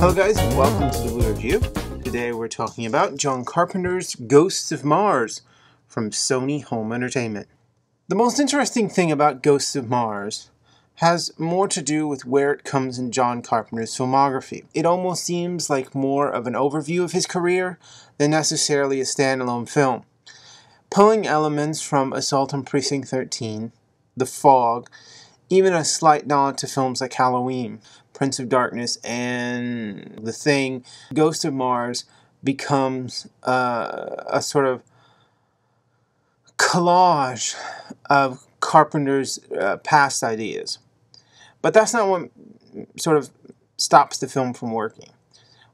Hello guys, and welcome to the Blu-Review. Today we're talking about John Carpenter's Ghosts of Mars from Sony Home Entertainment. The most interesting thing about Ghosts of Mars has more to do with where it comes in John Carpenter's filmography. It almost seems like more of an overview of his career than necessarily a standalone film. Pulling elements from Assault on Precinct 13, The Fog, even a slight nod to films like Halloween, Prince of Darkness, and The Thing, Ghost of Mars becomes a sort of collage of Carpenter's past ideas. But that's not what sort of stops the film from working.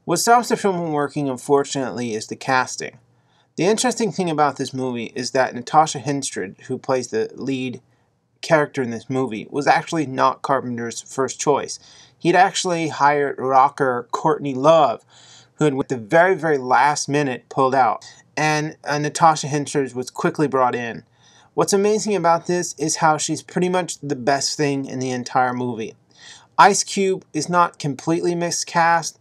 What stops the film from working, unfortunately, is the casting. The interesting thing about this movie is that Natasha Henstridge, who plays the lead character in this movie, was actually not Carpenter's first choice. He'd actually hired rocker Courtney Love, who had, at the very, very last minute, pulled out. And Natasha Henstridge was quickly brought in. What's amazing about this is how she's pretty much the best thing in the entire movie. Ice Cube is not completely miscast,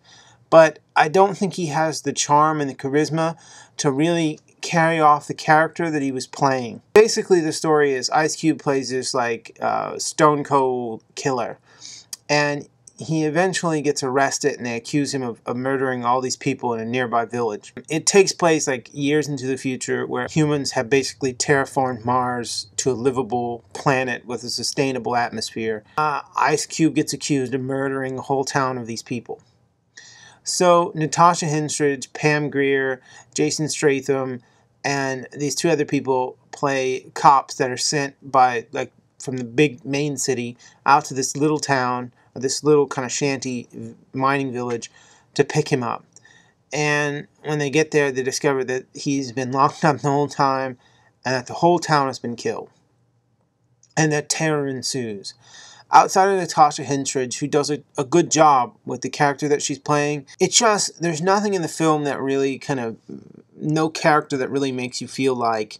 but I don't think he has the charm and the charisma to really carry off the character that he was playing. Basically, the story is Ice Cube plays this stone cold killer, and he eventually gets arrested and they accuse him of murdering all these people in a nearby village. It takes place like years into the future where humans have basically terraformed Mars to a livable planet with a sustainable atmosphere. Ice Cube gets accused of murdering a whole town of these people. So Natasha Henstridge, Pam Grier, Jason Statham, and these two other people play cops that are sent by from the big main city out to this little town, this little kind of shanty mining village, to pick him up. And when they get there, they discover that he's been locked up the whole time and that the whole town has been killed. And that terror ensues. Outside of Natasha Henstridge, who does a good job with the character that she's playing, it's just, there's nothing in the film that really no character that really makes you feel like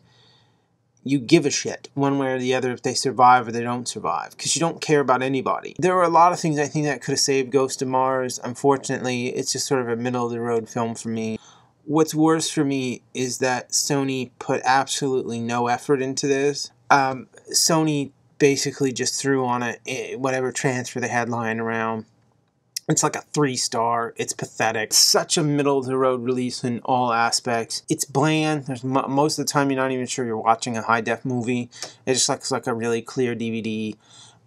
you give a shit one way or the other if they survive or they don't survive, because you don't care about anybody. There were a lot of things I think that could have saved Ghost of Mars. Unfortunately, it's just sort of a middle-of-the-road film for me. What's worse for me is that Sony put absolutely no effort into this. Sony basically just threw on whatever transfer they had lying around. It's like a 3-star. It's pathetic. It's such a middle-of-the-road release in all aspects. It's bland. There's most of the time you're not even sure you're watching a high-def movie. It just looks like a really clear DVD.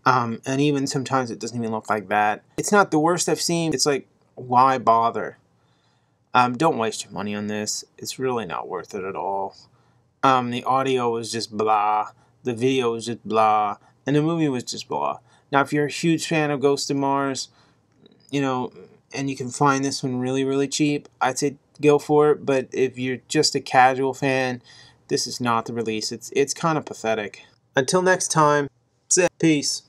And even sometimes it doesn't even look like that. It's not the worst I've seen. It's like, why bother? Don't waste your money on this. It's really not worth it at all. The audio was just blah. The video was just blah. And the movie was just blah. Now, if you're a huge fan of Ghost of Mars, and you can find this one really, really cheap, I'd say go for it. But if you're just a casual fan, this is not the release. It's kind of pathetic. Until next time, peace.